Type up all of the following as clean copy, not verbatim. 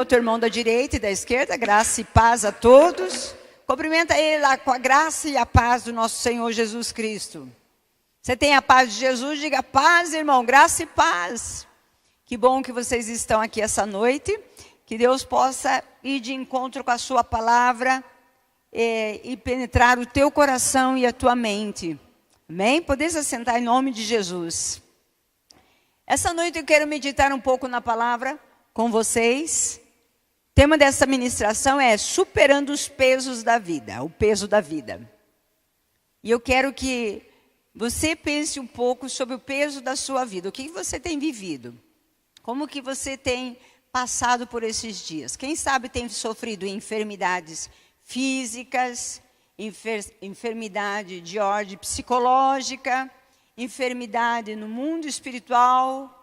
O teu irmão da direita e da esquerda, graça e paz a todos. Cumprimenta ele lá com a graça e a paz do nosso Senhor Jesus Cristo. Você tem a paz de Jesus? Diga paz, irmão, graça e paz. Que bom que vocês estão aqui essa noite. Que Deus possa ir de encontro com a sua palavra e penetrar o teu coração e a tua mente. Amém? Podeis assentar em nome de Jesus. Essa noite eu quero meditar um pouco na palavra com vocês. O tema dessa ministração é superando os pesos da vida, o peso da vida. E eu quero que você pense um pouco sobre o peso da sua vida. O que você tem vivido? Como que você tem passado por esses dias? Quem sabe tem sofrido enfermidades físicas, enfermidade de ordem psicológica, enfermidade no mundo espiritual,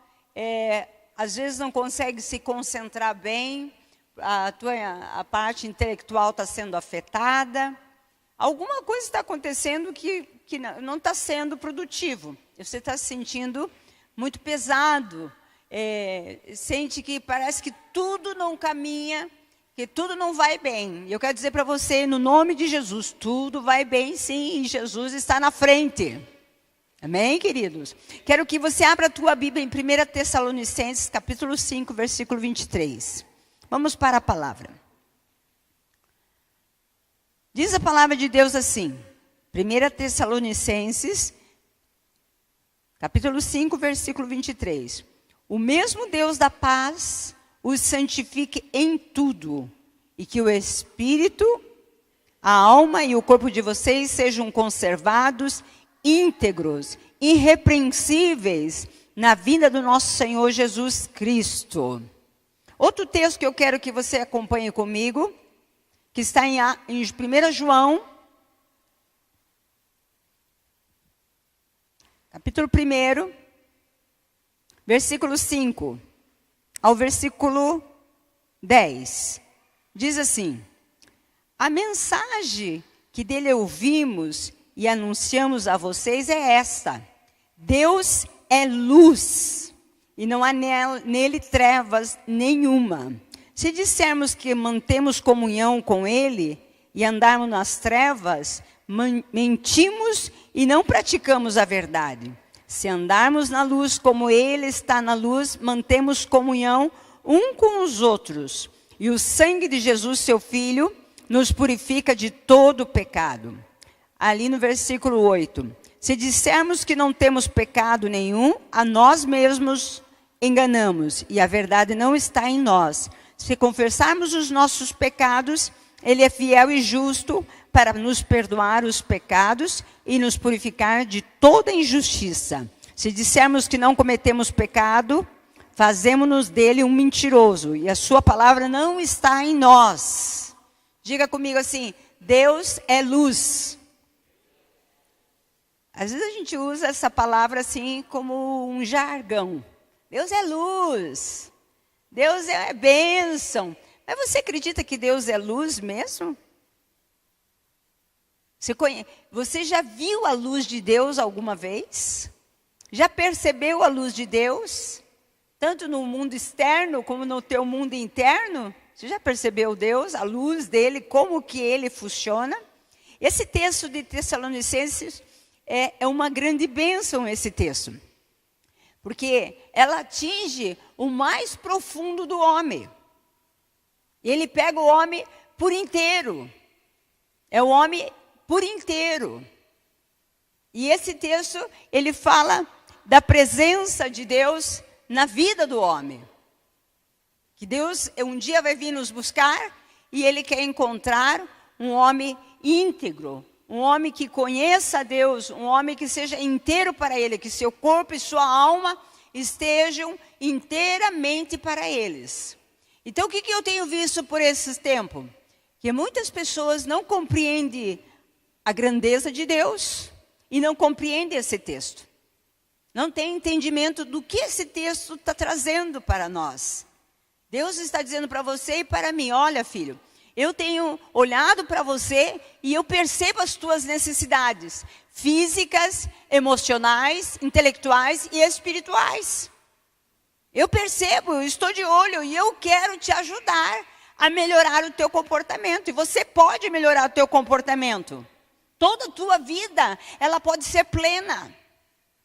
às vezes não consegue se concentrar bem, a parte intelectual está sendo afetada. Alguma coisa está acontecendo que não está sendo produtivo. Você está se sentindo muito pesado, sente que parece que tudo não caminha, que tudo não vai bem. E eu quero dizer para você, no nome de Jesus, tudo vai bem sim, e Jesus está na frente. Amém, queridos? Quero que você abra a tua Bíblia em 1 Tessalonicenses, capítulo 5, versículo 23. Vamos para a palavra. Diz a palavra de Deus assim, 1 Tessalonicenses, capítulo 5, versículo 23. O mesmo Deus da paz os santifique em tudo, e que o Espírito, a alma e o corpo de vocês sejam conservados íntegros, irrepreensíveis na vinda do nosso Senhor Jesus Cristo. Outro texto que eu quero que você acompanhe comigo, que está em 1 João, capítulo 1, versículo 5 ao versículo 10. Diz assim: a mensagem que dele ouvimos e anunciamos a vocês é esta: Deus é luz, e não há nele trevas nenhuma. Se dissermos que mantemos comunhão com ele e andarmos nas trevas, mentimos e não praticamos a verdade. Se andarmos na luz como ele está na luz, mantemos comunhão um com os outros. E o sangue de Jesus, seu Filho, nos purifica de todo pecado. Ali no versículo 8. Se dissermos que não temos pecado nenhum, a nós mesmos enganamos, e a verdade não está em nós. Se confessarmos os nossos pecados, ele é fiel e justo para nos perdoar os pecados e nos purificar de toda injustiça. Se dissermos que não cometemos pecado, fazemos-nos dele um mentiroso, e a sua palavra não está em nós. Diga comigo assim: Deus é luz. Às vezes a gente usa essa palavra assim como um jargão. Deus é luz. Deus é bênção. Mas você acredita que Deus é luz mesmo? Você já viu a luz de Deus alguma vez? Já percebeu a luz de Deus? Tanto no mundo externo como no teu mundo interno? Você já percebeu Deus, a luz dele, como que ele funciona? Esse texto de Tessalonicenses é uma grande bênção, esse texto. Porque ela atinge o mais profundo do homem. Ele pega o homem por inteiro. É o homem por inteiro. E esse texto, ele fala da presença de Deus na vida do homem. Que Deus um dia vai vir nos buscar e ele quer encontrar um homem íntegro. Um homem que conheça a Deus, um homem que seja inteiro para ele, que seu corpo e sua alma estejam inteiramente para eles. Então, o que eu tenho visto por esse tempo? Que muitas pessoas não compreendem a grandeza de Deus e não compreendem esse texto. Não tem entendimento do que esse texto está trazendo para nós. Deus está dizendo para você e para mim: olha, filho, eu tenho olhado para você e eu percebo as tuas necessidades físicas, emocionais, intelectuais e espirituais. Eu percebo, eu estou de olho e eu quero te ajudar a melhorar o teu comportamento. E você pode melhorar o teu comportamento. Toda a tua vida, ela pode ser plena.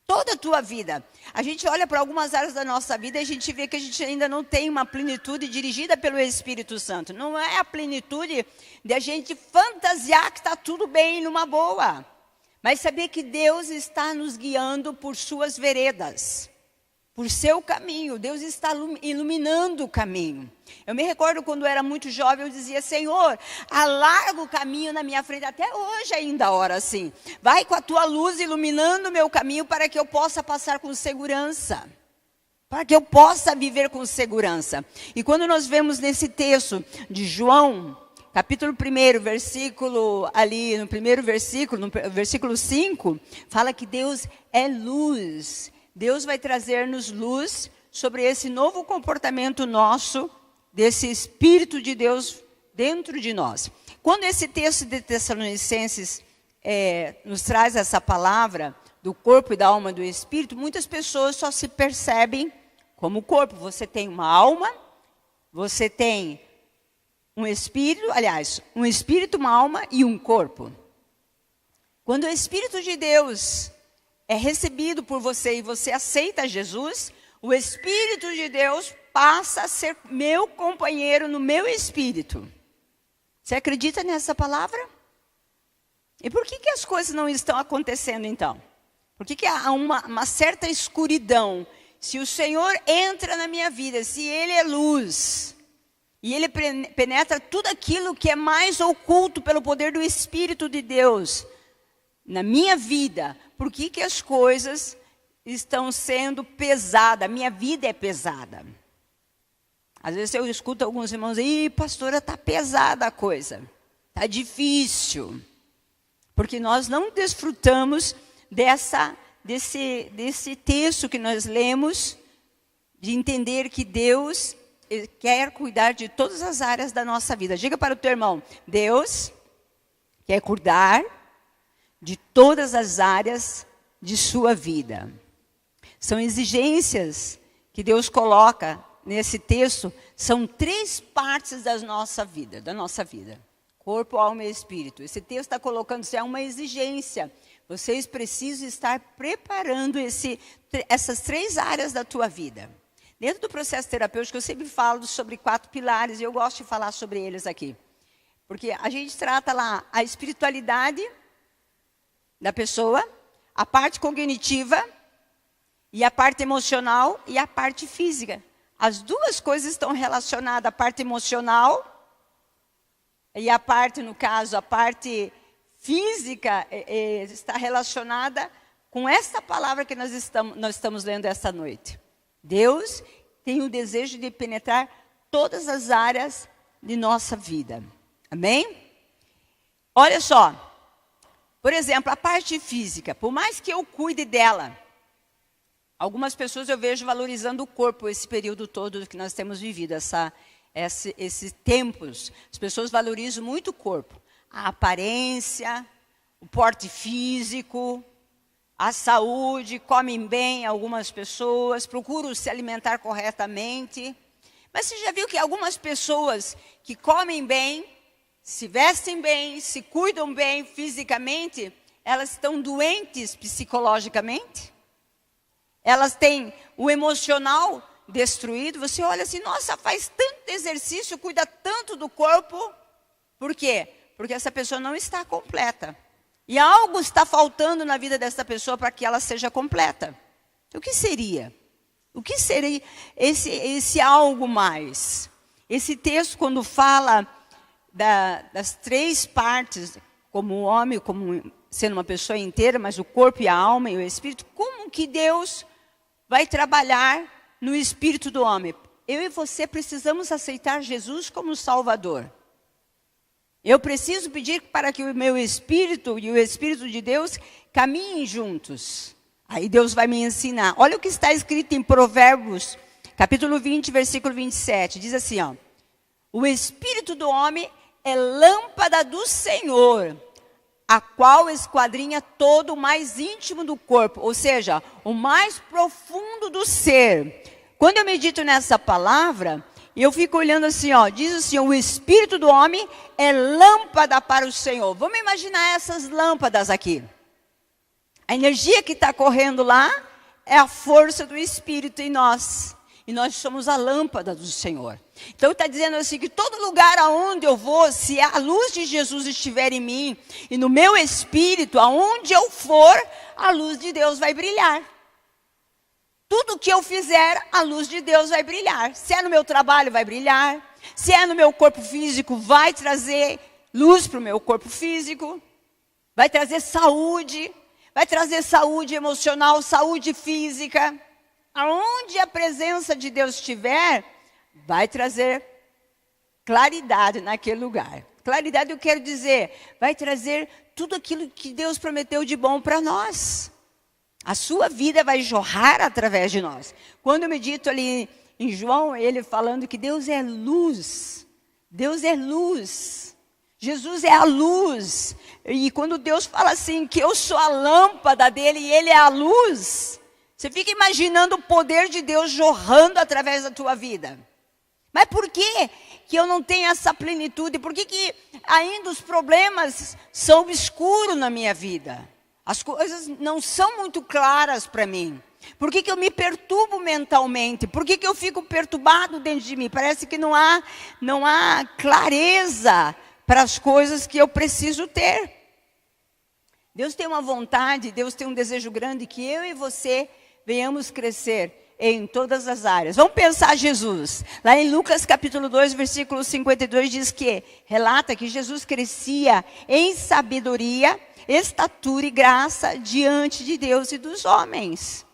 Toda a tua vida. A gente olha para algumas áreas da nossa vida e a gente vê que a gente ainda não tem uma plenitude dirigida pelo Espírito Santo. Não é a plenitude de a gente fantasiar que está tudo bem numa boa. Mas saber que Deus está nos guiando por suas veredas. Por seu caminho, Deus está iluminando o caminho. Eu me recordo quando eu era muito jovem, eu dizia, Senhor, alarga o caminho na minha frente, até hoje ainda ora assim. Vai com a tua luz iluminando o meu caminho para que eu possa passar com segurança. Para que eu possa viver com segurança. E quando nós vemos nesse texto de João, capítulo 1, versículo, ali no primeiro versículo, no versículo 5, fala que Deus é luz. Deus vai trazer-nos luz sobre esse novo comportamento nosso, desse Espírito de Deus dentro de nós. Quando esse texto de Tessalonicenses nos traz essa palavra do corpo e da alma do Espírito, muitas pessoas só se percebem como corpo. Você tem uma alma, você tem um espírito, aliás, um espírito, uma alma e um corpo. Quando o Espírito de Deus é recebido por você e você aceita Jesus, o Espírito de Deus passa a ser meu companheiro no meu espírito. Você acredita nessa palavra? E por que as coisas não estão acontecendo então? Por que há uma certa escuridão? Se o Senhor entra na minha vida, se Ele é luz, e Ele penetra tudo aquilo que é mais oculto pelo poder do Espírito de Deus na minha vida, por que as coisas estão sendo pesadas? A minha vida é pesada. Às vezes eu escuto alguns irmãos, pastora, está pesada a coisa. Está difícil. Porque nós não desfrutamos desse texto que nós lemos, de entender que Deus quer cuidar de todas as áreas da nossa vida. Diga para o teu irmão, Deus quer cuidar de todas as áreas de sua vida. São exigências que Deus coloca nesse texto, são 3 partes da nossa vida. Corpo, alma e espírito. Esse texto está colocando, isso é uma exigência. Vocês precisam estar preparando essas 3 áreas da tua vida. Dentro do processo terapêutico, eu sempre falo sobre 4 pilares, e eu gosto de falar sobre eles aqui. Porque a gente trata lá a espiritualidade da pessoa, a parte cognitiva, e a parte emocional e a parte física. As 2 coisas estão relacionadas, a parte emocional e a parte, no caso, a parte física está relacionada com esta palavra que nós estamos lendo esta noite. Deus tem o desejo de penetrar todas as áreas de nossa vida. Amém? Olha só. Por exemplo, a parte física, por mais que eu cuide dela, algumas pessoas eu vejo valorizando o corpo esse período todo que nós temos vivido, esses tempos. As pessoas valorizam muito o corpo, a aparência, o porte físico, a saúde, comem bem algumas pessoas, procuram se alimentar corretamente. Mas você já viu que algumas pessoas que comem bem, se vestem bem, se cuidam bem fisicamente, elas estão doentes psicologicamente? Elas têm o emocional destruído? Você olha assim, nossa, faz tanto exercício, cuida tanto do corpo. Por quê? Porque essa pessoa não está completa. E algo está faltando na vida dessa pessoa para que ela seja completa. O que seria? O que seria esse algo mais? Esse texto, quando fala das 3 partes, como o homem, como sendo uma pessoa inteira, mas o corpo e a alma e o espírito, como que Deus vai trabalhar no espírito do homem? Eu e você precisamos aceitar Jesus como Salvador. Eu preciso pedir para que o meu espírito e o Espírito de Deus caminhem juntos. Aí Deus vai me ensinar. Olha o que está escrito em Provérbios, capítulo 20, versículo 27. Diz assim, ó. O espírito do homem é lâmpada do Senhor, a qual esquadrinha todo o mais íntimo do corpo, ou seja, o mais profundo do ser. Quando eu medito nessa palavra, eu fico olhando assim, ó, diz assim, o espírito do homem é lâmpada para o Senhor. Vamos imaginar essas lâmpadas aqui. A energia que está correndo lá é a força do Espírito em nós. E nós somos a lâmpada do Senhor. Então está dizendo assim, que todo lugar aonde eu vou, se a luz de Jesus estiver em mim, e no meu espírito, aonde eu for, a luz de Deus vai brilhar. Tudo que eu fizer, a luz de Deus vai brilhar. Se é no meu trabalho, vai brilhar. Se é no meu corpo físico, vai trazer luz para o meu corpo físico. Vai trazer saúde. Vai trazer saúde emocional, saúde física. Aonde a presença de Deus estiver, vai trazer claridade naquele lugar. Claridade, eu quero dizer, vai trazer tudo aquilo que Deus prometeu de bom para nós. A sua vida vai jorrar através de nós. Quando eu medito ali em João, ele falando que Deus é luz. Deus é luz. Jesus é a luz. E quando Deus fala assim, que eu sou a lâmpada dele e ele é a luz, você fica imaginando o poder de Deus jorrando através da tua vida. Mas por que eu não tenho essa plenitude? Por que ainda os problemas são obscuros na minha vida? As coisas não são muito claras para mim. Por que eu me perturbo mentalmente? Por que eu fico perturbado dentro de mim? Parece que não há clareza para as coisas que eu preciso ter. Deus tem uma vontade, Deus tem um desejo grande que eu e você venhamos crescer em todas as áreas. Vamos pensar Jesus. Lá em Lucas capítulo 2, versículo 52, diz que, relata que Jesus crescia em sabedoria, estatura e graça diante de Deus e dos homens.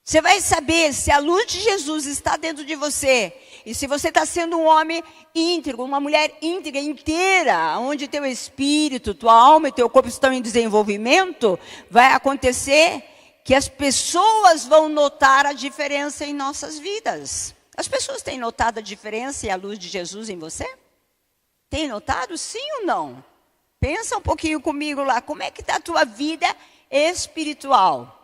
Você vai saber se a luz de Jesus está dentro de você. E se você está sendo um homem íntegro, uma mulher íntegra, inteira, onde teu espírito, tua alma e teu corpo estão em desenvolvimento, vai acontecer que as pessoas vão notar a diferença em nossas vidas. As pessoas têm notado a diferença e a luz de Jesus em você? Tem notado, sim ou não? Pensa um pouquinho comigo lá, como é que está a tua vida espiritual?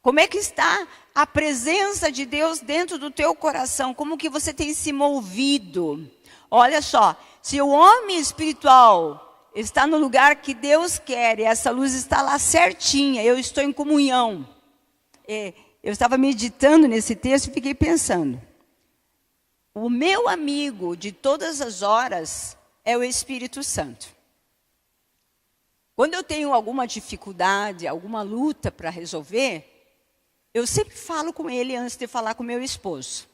Como é que está a presença de Deus dentro do teu coração? Como que você tem se movido? Olha só, se o homem espiritual está no lugar que Deus quer e essa luz está lá certinha, eu estou em comunhão. Eu estava meditando nesse texto e fiquei pensando. O meu amigo de todas as horas é o Espírito Santo. Quando eu tenho alguma dificuldade, alguma luta para resolver, eu sempre falo com ele antes de falar com meu esposo.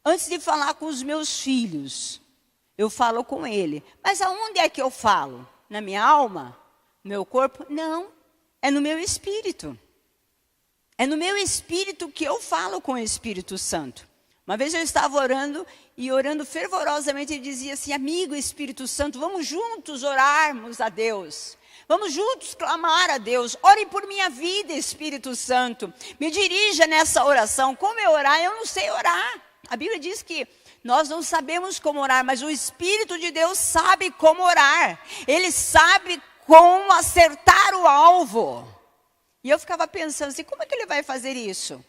Antes de falar com os meus filhos, eu falo com ele. Mas aonde é que eu falo? Na minha alma? No meu corpo? Não, é no meu espírito. É no meu espírito que eu falo com o Espírito Santo. Uma vez eu estava orando e orando fervorosamente e dizia assim, amigo Espírito Santo, vamos juntos orarmos a Deus. Vamos juntos clamar a Deus. Ore por minha vida, Espírito Santo. Me dirija nessa oração. Como eu orar? Eu não sei orar. A Bíblia diz que nós não sabemos como orar, mas o Espírito de Deus sabe como orar. Ele sabe como acertar o alvo. E eu ficava pensando assim, como é que ele vai fazer isso?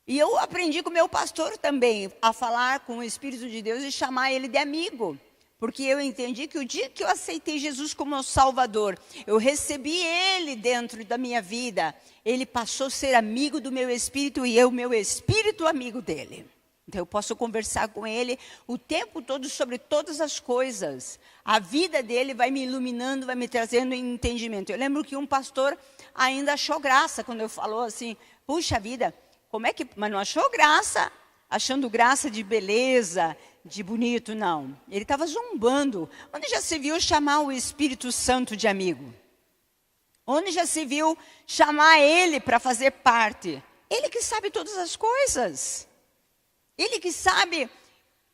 E eu aprendi com o meu pastor também a falar com o Espírito de Deus e chamar ele de amigo. Porque eu entendi que o dia que eu aceitei Jesus como meu Salvador, eu recebi Ele dentro da minha vida. Ele passou a ser amigo do meu espírito e eu, meu espírito, amigo dele. Então eu posso conversar com ele o tempo todo sobre todas as coisas. A vida dele vai me iluminando, vai me trazendo entendimento. Eu lembro que um pastor ainda achou graça quando eu falou assim, puxa vida, como é que... Mas não achou graça, achando graça de beleza, de bonito, não. Ele estava zombando. Onde já se viu chamar o Espírito Santo de amigo? Onde já se viu chamar ele para fazer parte? Ele que sabe todas as coisas. Ele que sabe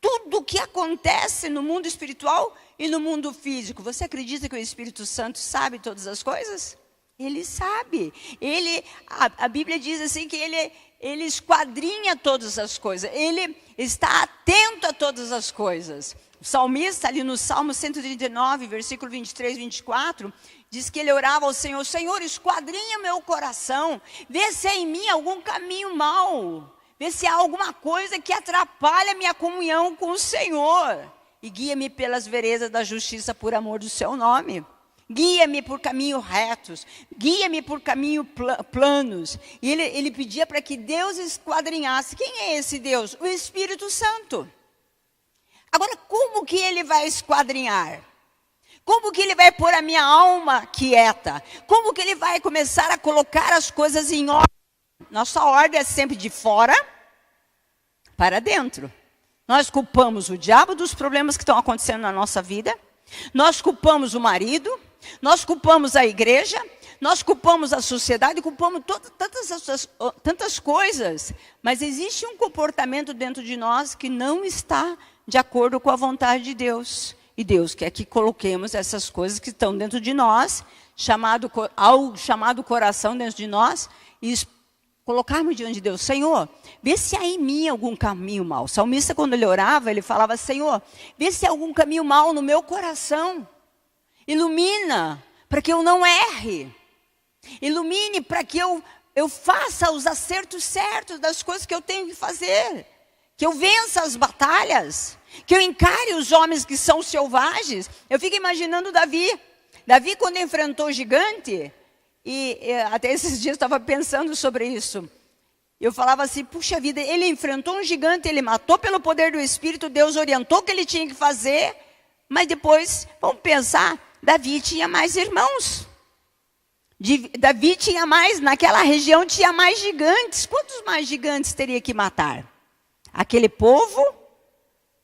tudo o que acontece no mundo espiritual e no mundo físico. Você acredita que o Espírito Santo sabe todas as coisas? Ele sabe. A Bíblia diz assim que ele esquadrinha todas as coisas. Ele está atento a todas as coisas. O salmista, ali no Salmo 139, versículo 23 e 24, diz que ele orava ao Senhor: Senhor, esquadrinha meu coração, vê se há em mim algum caminho mau, vê se há alguma coisa que atrapalha a minha comunhão com o Senhor, e guia-me pelas veredas da justiça por amor do seu nome. Guia-me por caminhos retos, guia-me por caminhos planos. E ele pedia para que Deus esquadrinhasse. Quem é esse Deus? O Espírito Santo. Agora, como que ele vai esquadrinhar? Como que ele vai pôr a minha alma quieta? Como que ele vai começar a colocar as coisas em ordem? Nossa ordem é sempre de fora para dentro. Nós culpamos o diabo dos problemas que estão acontecendo na nossa vida. Nós culpamos o marido. Nós culpamos a igreja. Nós culpamos a sociedade. Culpamos tantas coisas. Mas existe um comportamento dentro de nós que não está de acordo com a vontade de Deus. E Deus quer que coloquemos essas coisas que estão dentro de nós, chamado coração dentro de nós, e colocarmos diante de Deus: Senhor, vê se há em mim algum caminho mau. O salmista, quando ele orava, ele falava: Senhor, vê se há algum caminho mau no meu coração. Ilumina para que eu não erre. Ilumine para que eu faça os acertos certos das coisas que eu tenho que fazer. Que eu vença as batalhas. Que eu encare os homens que são selvagens. Eu fico imaginando Davi. Davi, quando enfrentou o gigante, e até esses dias eu estava pensando sobre isso. Eu falava assim: puxa vida, ele enfrentou um gigante, ele matou pelo poder do Espírito, Deus orientou o que ele tinha que fazer, mas depois, vamos pensar, Davi tinha mais irmãos. Davi tinha mais, naquela região tinha mais gigantes. Quantos mais gigantes teria que matar? Aquele povo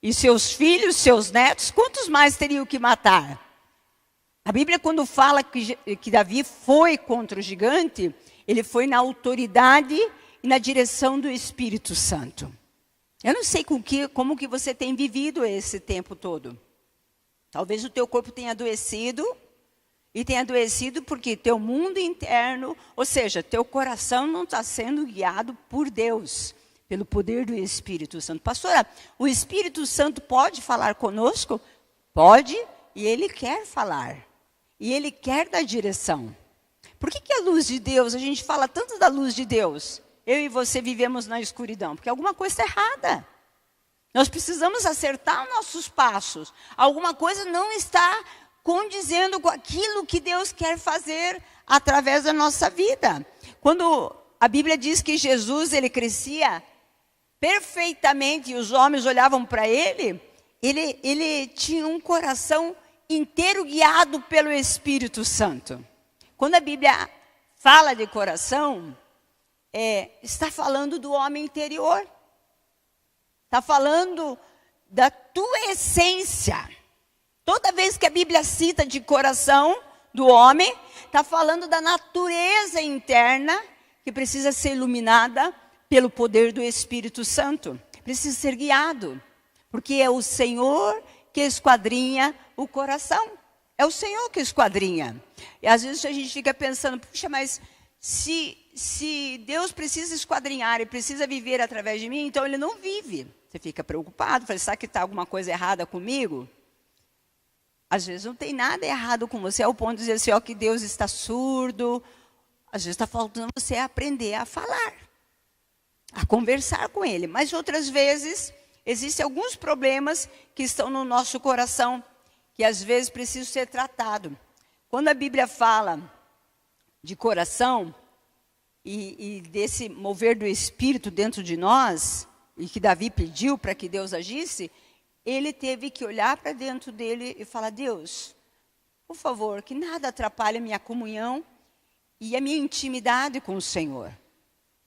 e seus filhos, seus netos, quantos mais teriam que matar? A Bíblia, quando fala que Davi foi contra o gigante, ele foi na autoridade e na direção do Espírito Santo. Eu não sei como que você tem vivido esse tempo todo. Talvez o teu corpo tenha adoecido, e tenha adoecido porque teu mundo interno, ou seja, teu coração não está sendo guiado por Deus, pelo poder do Espírito Santo. Pastora, o Espírito Santo pode falar conosco? Pode, e Ele quer falar. E Ele quer dar direção. Por que a luz de Deus, a gente fala tanto da luz de Deus, eu e você vivemos na escuridão? Porque alguma coisa está errada. Nós precisamos acertar os nossos passos. Alguma coisa não está condizendo com aquilo que Deus quer fazer através da nossa vida. Quando a Bíblia diz que Jesus, ele crescia perfeitamente e os homens olhavam para ele tinha um coração inteiro guiado pelo Espírito Santo. Quando a Bíblia fala de coração, está falando do homem interior. Está falando da tua essência. Toda vez que a Bíblia cita de coração do homem, está falando da natureza interna que precisa ser iluminada pelo poder do Espírito Santo. Precisa ser guiado, porque é o Senhor que esquadrinha o coração. É o Senhor que esquadrinha. E às vezes a gente fica pensando: puxa, mas se Deus precisa esquadrinhar e precisa viver através de mim, então Ele não vive. Você fica preocupado, fala: será que está alguma coisa errada comigo? Às vezes não tem nada errado com você, ao ponto de dizer assim, que Deus está surdo. Às vezes está faltando você aprender a falar, a conversar com Ele. Mas outras vezes, existem alguns problemas que estão no nosso coração, que às vezes precisam ser tratados. Quando a Bíblia fala de coração, e desse mover do Espírito dentro de nós, e que Davi pediu para que Deus agisse, ele teve que olhar para dentro dele e falar: Deus, por favor, que nada atrapalhe a minha comunhão e a minha intimidade com o Senhor.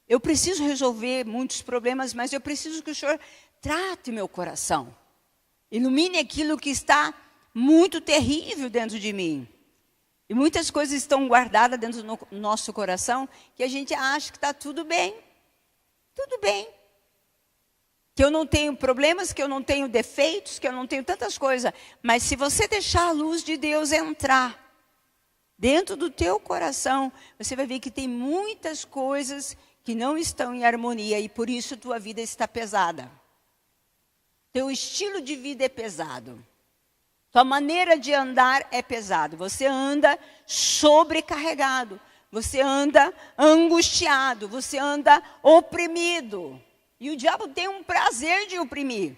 Eu preciso resolver muitos problemas, mas eu preciso que o Senhor trate meu coração. Ilumine aquilo que está muito terrível dentro de mim. E muitas coisas estão guardadas dentro do nosso coração que a gente acha que está tudo bem. Tudo bem. Que eu não tenho problemas, que eu não tenho defeitos, que eu não tenho tantas coisas. Mas se você deixar a luz de Deus entrar dentro do teu coração, você vai ver que tem muitas coisas que não estão em harmonia e por isso tua vida está pesada. Teu estilo de vida é pesado. Tua maneira de andar é pesado. Você anda sobrecarregado. Você anda angustiado. Você anda oprimido. E o diabo tem um prazer de oprimir.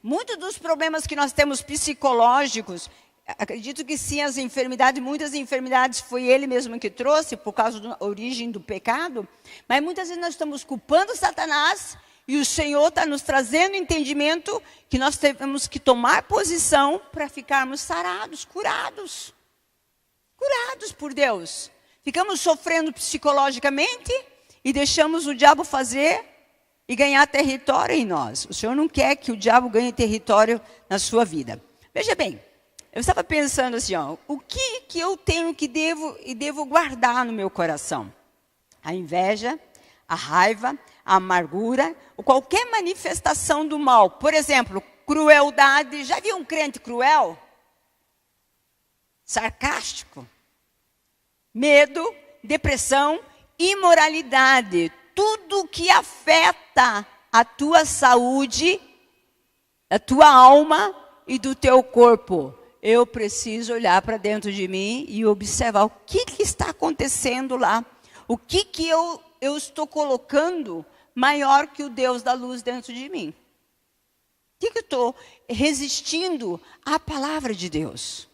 Muitos dos problemas que nós temos psicológicos, acredito que sim, as enfermidades, muitas enfermidades foi ele mesmo que trouxe, por causa da origem do pecado. Mas muitas vezes nós estamos culpando Satanás. E o Senhor está nos trazendo entendimento que nós temos que tomar posição para ficarmos sarados, curados. Curados por Deus. Ficamos sofrendo psicologicamente e deixamos o diabo fazer e ganhar território em nós. O Senhor não quer que o diabo ganhe território na sua vida. Veja bem, eu estava pensando assim, ó, o que eu tenho que devo guardar no meu coração? A inveja, a raiva, a amargura, ou qualquer manifestação do mal. Por exemplo, crueldade. Já viu um crente cruel? Sarcástico. Medo, depressão, imoralidade. Tudo que afeta a tua saúde, a tua alma e do teu corpo. Eu preciso olhar para dentro de mim e observar o que está acontecendo lá. O que eu estou colocando maior que o Deus da luz dentro de mim? O que eu estou resistindo à palavra de Deus?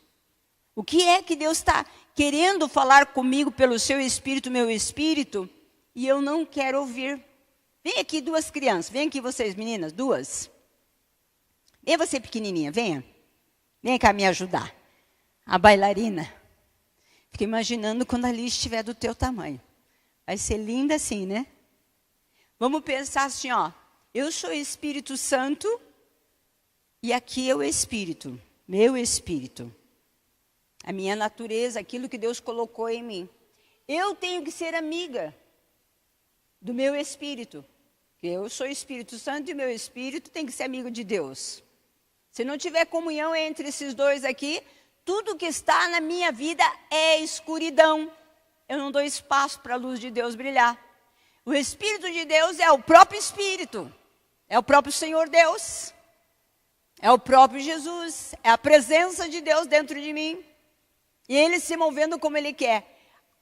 O que é que Deus está querendo falar comigo pelo seu espírito, meu espírito, e eu não quero ouvir? Vem aqui duas crianças, vem aqui vocês meninas, duas. Vem você pequenininha, venha. Vem cá me ajudar. A bailarina. Fica imaginando quando a Liz estiver do teu tamanho. Vai ser linda assim, né? Vamos pensar assim, ó. Eu sou Espírito Santo e aqui é o Espírito, meu Espírito. A minha natureza, aquilo que Deus colocou em mim. Eu tenho que ser amiga do meu Espírito. Eu sou Espírito Santo e meu Espírito tem que ser amigo de Deus. Se não tiver comunhão entre esses dois aqui, tudo que está na minha vida é escuridão. Eu não dou espaço para a luz de Deus brilhar. O Espírito de Deus é o próprio Espírito. É o próprio Senhor Deus. É o próprio Jesus. É a presença de Deus dentro de mim. E Ele se movendo como Ele quer.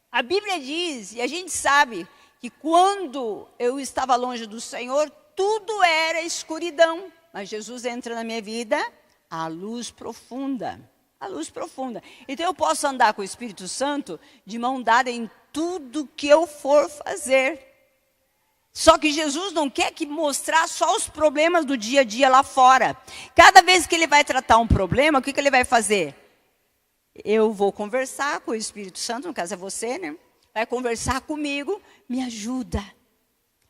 A Bíblia diz, e a gente sabe, que quando eu estava longe do Senhor, tudo era escuridão. Mas Jesus entra na minha vida, a luz profunda. A luz profunda. Então eu posso andar com o Espírito Santo de mão dada em tudo que eu for fazer. Só que Jesus não quer que mostrar só os problemas do dia a dia lá fora. Cada vez que Ele vai tratar um problema, o que Ele vai fazer? Eu vou conversar com o Espírito Santo, no caso é você, né? Vai conversar comigo, me ajuda.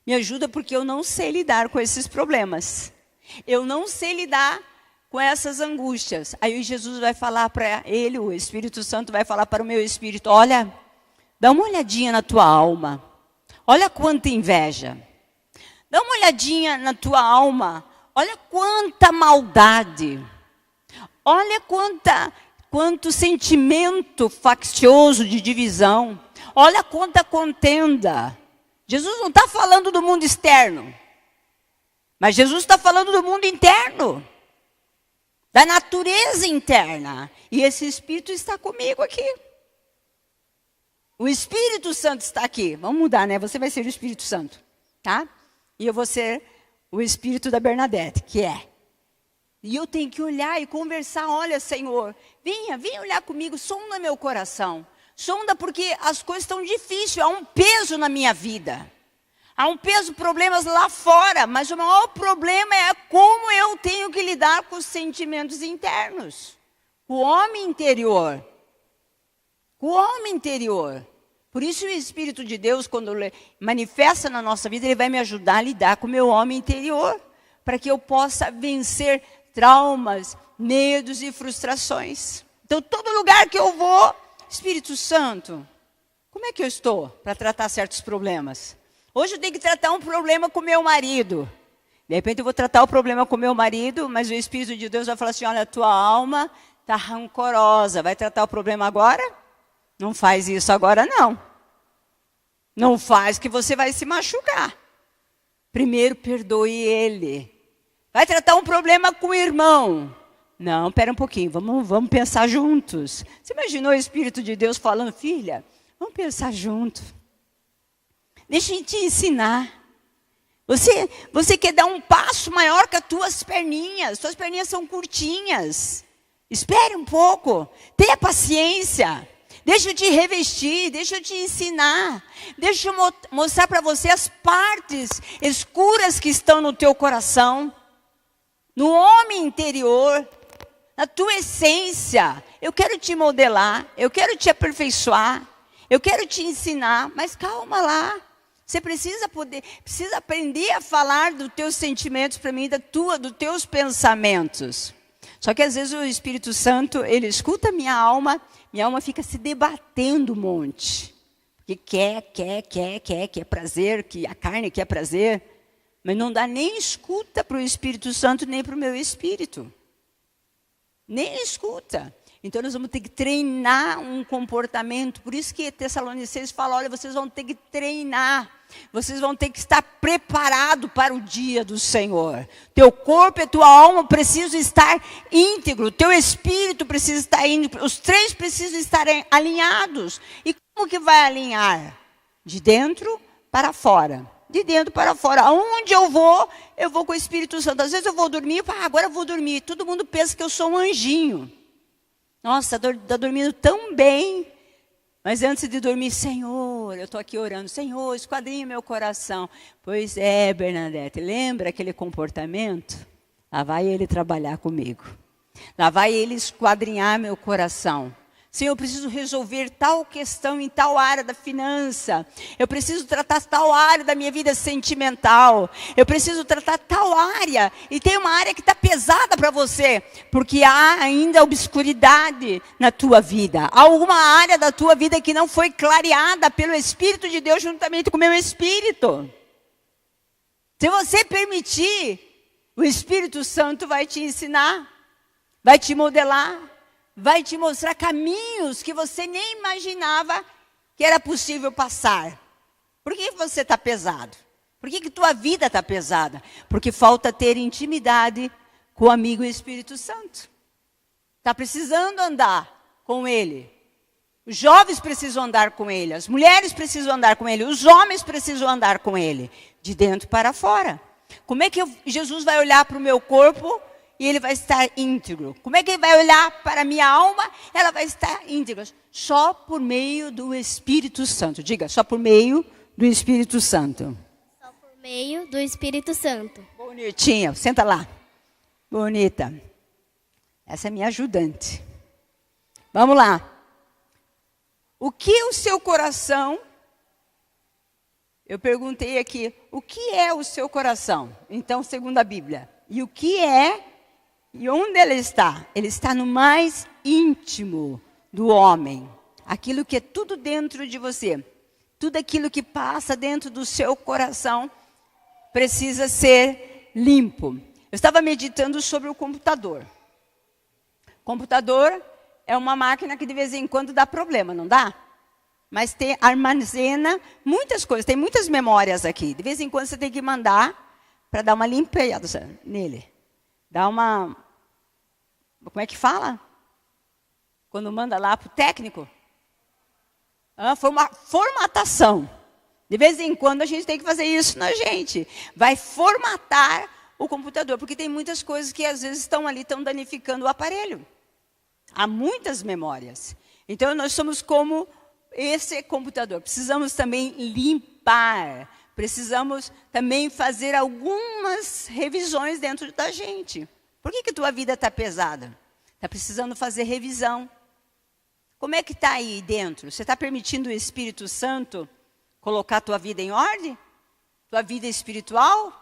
Me ajuda porque eu não sei lidar com esses problemas. Eu não sei lidar com essas angústias. Aí Jesus vai falar para ele, o Espírito Santo vai falar para o meu espírito, olha, dá uma olhadinha na tua alma. Olha quanta inveja. Dá uma olhadinha na tua alma. Olha quanta maldade. Olha quanto sentimento faccioso de divisão. Olha quanta contenda. Jesus não está falando do mundo externo. Mas Jesus está falando do mundo interno. Da natureza interna. E esse Espírito está comigo aqui. O Espírito Santo está aqui. Vamos mudar, né? Você vai ser o Espírito Santo, tá? E eu vou ser o Espírito da Bernadette, que é. E eu tenho que olhar e conversar. Olha, Senhor, venha olhar comigo. Sonda meu coração. Sonda porque as coisas estão difíceis. Há um peso na minha vida. Há um peso, problemas lá fora, mas o maior problema é como eu tenho que lidar com os sentimentos internos. O homem interior. O homem interior. Por isso o Espírito de Deus, quando ele manifesta na nossa vida, Ele vai me ajudar a lidar com o meu homem interior, para que eu possa vencer traumas, medos e frustrações. Então, todo lugar que eu vou, Espírito Santo, como é que eu estou para tratar certos problemas? Hoje eu tenho que tratar um problema com meu marido. De repente eu vou tratar o problema com meu marido, mas o Espírito de Deus vai falar assim, olha, a tua alma está rancorosa. Vai tratar o problema agora? Não faz isso agora não. Não faz que você vai se machucar. Primeiro perdoe ele. Vai tratar um problema com o irmão. Não, espera um pouquinho, vamos pensar juntos. Você imaginou o Espírito de Deus falando, filha, vamos pensar junto. Deixa eu te ensinar. Você quer dar um passo maior que as tuas perninhas são curtinhas. Espere um pouco, tenha paciência. Deixa eu te revestir, deixa eu te ensinar. Deixa eu mostrar para você as partes escuras que estão no teu coração. No homem interior, na tua essência. Eu quero te modelar, eu quero te aperfeiçoar, eu quero te ensinar, mas calma lá. Você precisa aprender a falar dos teus sentimentos para mim, dos teus pensamentos. Só que às vezes o Espírito Santo, ele escuta minha alma fica se debatendo um monte. Porque quer prazer, que a carne quer prazer, mas não dá nem escuta para o Espírito Santo, nem para o meu espírito. Nem escuta. Então nós vamos ter que treinar um comportamento. Por isso que Tessalonicenses fala, olha, vocês vão ter que treinar. Vocês vão ter que estar preparados para o dia do Senhor. Teu corpo e tua alma precisam estar íntegro. Teu espírito precisa estar íntegro. Os três precisam estar alinhados. E como que vai alinhar? De dentro para fora. De dentro para fora. Aonde eu vou com o Espírito Santo. Às vezes eu vou dormir, agora eu vou dormir. Todo mundo pensa que eu sou um anjinho. Nossa, está dormindo tão bem. Mas antes de dormir, Senhor, eu estou aqui orando. Senhor, esquadrinha meu coração. Pois é, Bernadette, lembra aquele comportamento? Lá vai ele trabalhar comigo. Lá vai ele esquadrinhar meu coração. Senhor, eu preciso resolver tal questão em tal área da finança. Eu preciso tratar tal área da minha vida sentimental. Eu preciso tratar tal área. E tem uma área que está pesada para você. Porque há ainda obscuridade na tua vida. Há alguma área da tua vida que não foi clareada pelo Espírito de Deus juntamente com o meu espírito. Se você permitir, o Espírito Santo vai te ensinar. Vai te modelar. Vai te mostrar caminhos que você nem imaginava que era possível passar. Por que você está pesado? Por que tua vida está pesada? Porque falta ter intimidade com o amigo Espírito Santo. Está precisando andar com Ele. Os jovens precisam andar com Ele. As mulheres precisam andar com Ele. Os homens precisam andar com Ele. De dentro para fora. Como é que Jesus vai olhar para o meu corpo e ele vai estar íntegro? Como é que ele vai olhar para a minha alma? Ela vai estar íntegra. Só por meio do Espírito Santo. Diga, só por meio do Espírito Santo. Só por meio do Espírito Santo. Bonitinha, senta lá. Bonita. Essa é minha ajudante. Vamos lá. O que o seu coração... Eu perguntei aqui, o que é o seu coração? Então, segundo a Bíblia. E o que é... E onde ele está? Ele está no mais íntimo do homem. Aquilo que é tudo dentro de você. Tudo aquilo que passa dentro do seu coração precisa ser limpo. Eu estava meditando sobre o computador. O computador é uma máquina que de vez em quando dá problema, não dá? Mas armazena muitas coisas, tem muitas memórias aqui. De vez em quando você tem que mandar para dar uma limpeza nele. Dá uma... Como é que fala? Quando manda lá para o técnico? Formatação. De vez em quando a gente tem que fazer isso na gente. Vai formatar o computador. Porque tem muitas coisas que às vezes estão ali, estão danificando o aparelho. Há muitas memórias. Então nós somos como esse computador. Precisamos também limpar. Precisamos também fazer algumas revisões dentro da gente. Por que tua vida está pesada? Está precisando fazer revisão. Como é que está aí dentro? Você está permitindo o Espírito Santo colocar a tua vida em ordem? Tua vida espiritual?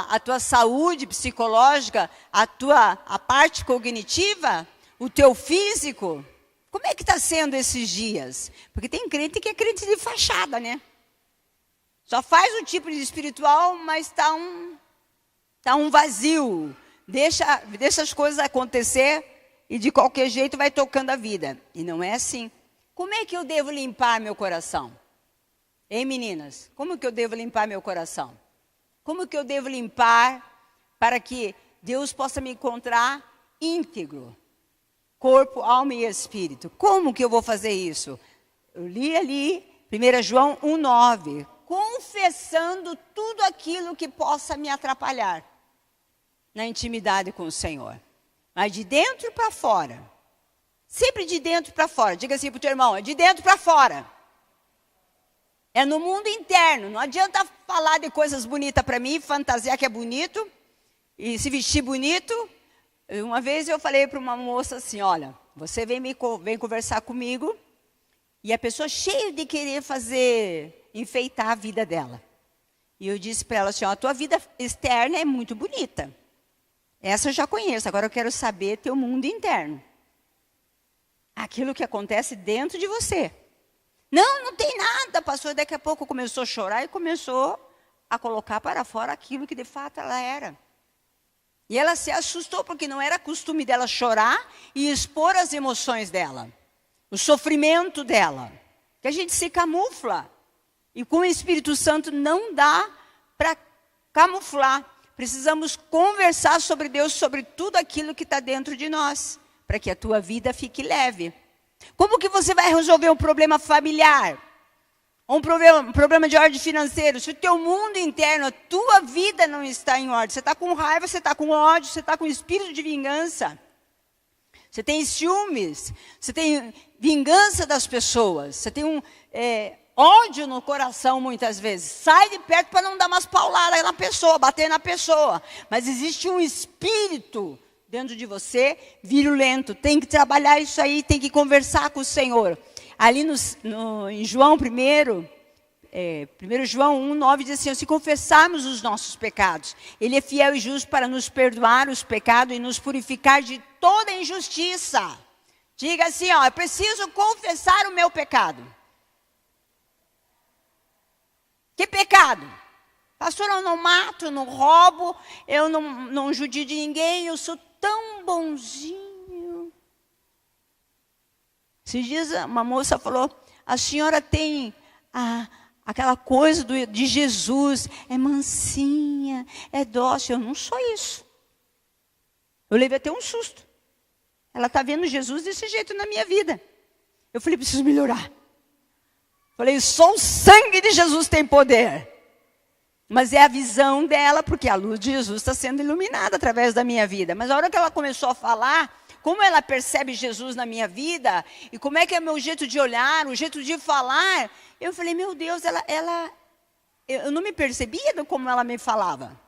A tua saúde psicológica? A parte cognitiva? O teu físico? Como é que está sendo esses dias? Porque tem crente que é crente de fachada, né? Só faz o tipo de espiritual, mas está um vazio. Deixa as coisas acontecer e de qualquer jeito vai tocando a vida. E não é assim. Como é que eu devo limpar meu coração? Hein, meninas? Como que eu devo limpar meu coração? Como que eu devo limpar para que Deus possa me encontrar íntegro, corpo, alma e espírito. Como que eu vou fazer isso? Eu li ali, 1 João 1,9, confessando tudo aquilo que possa me atrapalhar na intimidade com o Senhor. Mas de dentro para fora. Sempre de dentro para fora. Diga assim para o teu irmão, é de dentro para fora. É no mundo interno. Não adianta falar de coisas bonitas para mim, fantasiar que é bonito e se vestir bonito. Uma vez eu falei para uma moça assim, olha, você vem conversar comigo e a pessoa cheia de querer enfeitar a vida dela. E eu disse para ela assim, ó, a tua vida externa é muito bonita. Essa eu já conheço, agora eu quero saber teu mundo interno. Aquilo que acontece dentro de você. Não tem nada, pastor. Daqui a pouco começou a chorar e começou a colocar para fora aquilo que de fato ela era. E ela se assustou porque não era costume dela chorar e expor as emoções dela. O sofrimento dela. Que a gente se camufla. E com o Espírito Santo não dá para camuflar. Precisamos conversar sobre Deus, sobre tudo aquilo que está dentro de nós, para que a tua vida fique leve. Como que você vai resolver um problema familiar? Um problema de ordem financeira? Se o teu mundo interno, a tua vida não está em ordem, você está com raiva, você está com ódio, você está com espírito de vingança. Você tem ciúmes, você tem vingança das pessoas, você tem ódio no coração muitas vezes. Sai de perto para não dar umas pauladas na pessoa, bater na pessoa. Mas existe um espírito dentro de você, virulento. Tem que trabalhar isso aí, tem que conversar com o Senhor. Ali em João 1 João 1,9 diz assim, se confessarmos os nossos pecados, Ele é fiel e justo para nos perdoar os pecados e nos purificar de toda injustiça. Diga assim, ó, eu preciso confessar o meu pecado. Que pecado? Pastor, eu não mato, eu não roubo, eu não judio de ninguém, eu sou tão bonzinho. Esses dias uma moça falou, a senhora tem aquela coisa de Jesus, é mansinha, é dócil. Eu não sou isso. Eu levei até um susto. Ela está vendo Jesus desse jeito na minha vida. Eu falei, preciso melhorar. Falei, só o sangue de Jesus tem poder. Mas é a visão dela, porque a luz de Jesus está sendo iluminada através da minha vida. Mas a hora que ela começou a falar, como ela percebe Jesus na minha vida, e como é que é o meu jeito de olhar, o jeito de falar, eu falei, meu Deus, eu não me percebia como ela me falava.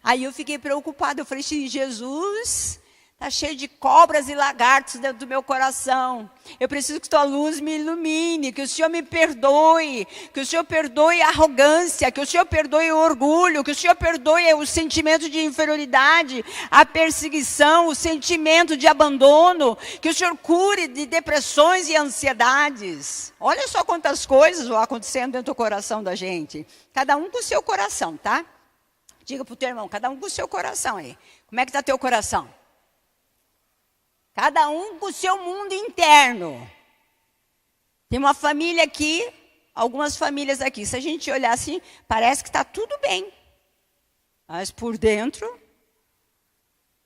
Aí eu fiquei preocupada, eu falei, Jesus, está cheio de cobras e lagartos dentro do meu coração. Eu preciso que tua luz me ilumine, que o Senhor me perdoe, que o Senhor perdoe a arrogância, que o Senhor perdoe o orgulho, que o Senhor perdoe o sentimento de inferioridade, a perseguição, o sentimento de abandono, que o Senhor cure de depressões e ansiedades. Olha só quantas coisas vão acontecendo dentro do coração da gente. Cada um com o seu coração, tá? Diga para o teu irmão, cada um com o seu coração aí. Como é que está teu coração? Cada um com o seu mundo interno. Tem uma família aqui, algumas famílias aqui. Se a gente olhar assim, parece que está tudo bem. Mas por dentro,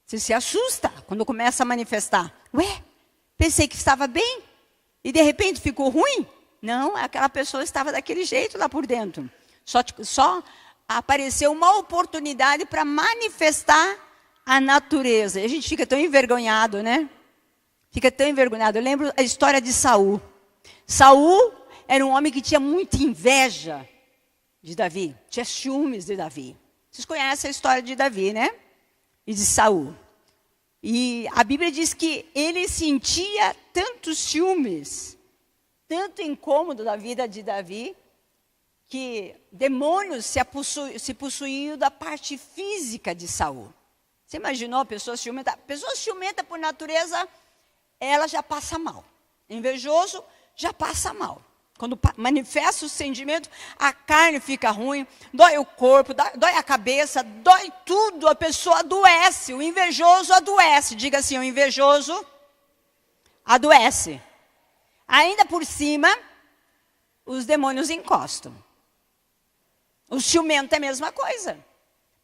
você se assusta quando começa a manifestar. Ué, pensei que estava bem e de repente ficou ruim? Não, aquela pessoa estava daquele jeito lá por dentro. Só apareceu uma oportunidade para manifestar a natureza. E a gente fica tão envergonhado, né? Fica tão envergonhado. Eu lembro a história de Saul. Saul era um homem que tinha muita inveja de Davi. Tinha ciúmes de Davi. Vocês conhecem a história de Davi, né? E de Saul. E a Bíblia diz que ele sentia tantos ciúmes, tanto incômodo da vida de Davi, que demônios se possuíam da parte física de Saul. Você imaginou a pessoa ciumenta? A pessoa ciumenta por natureza, ela já passa mal. Invejoso, já passa mal. Quando manifesta o sentimento, a carne fica ruim, dói o corpo, dói a cabeça, dói tudo, a pessoa adoece. O invejoso adoece. Diga assim, o invejoso adoece. Ainda por cima, os demônios encostam. O ciumento é a mesma coisa.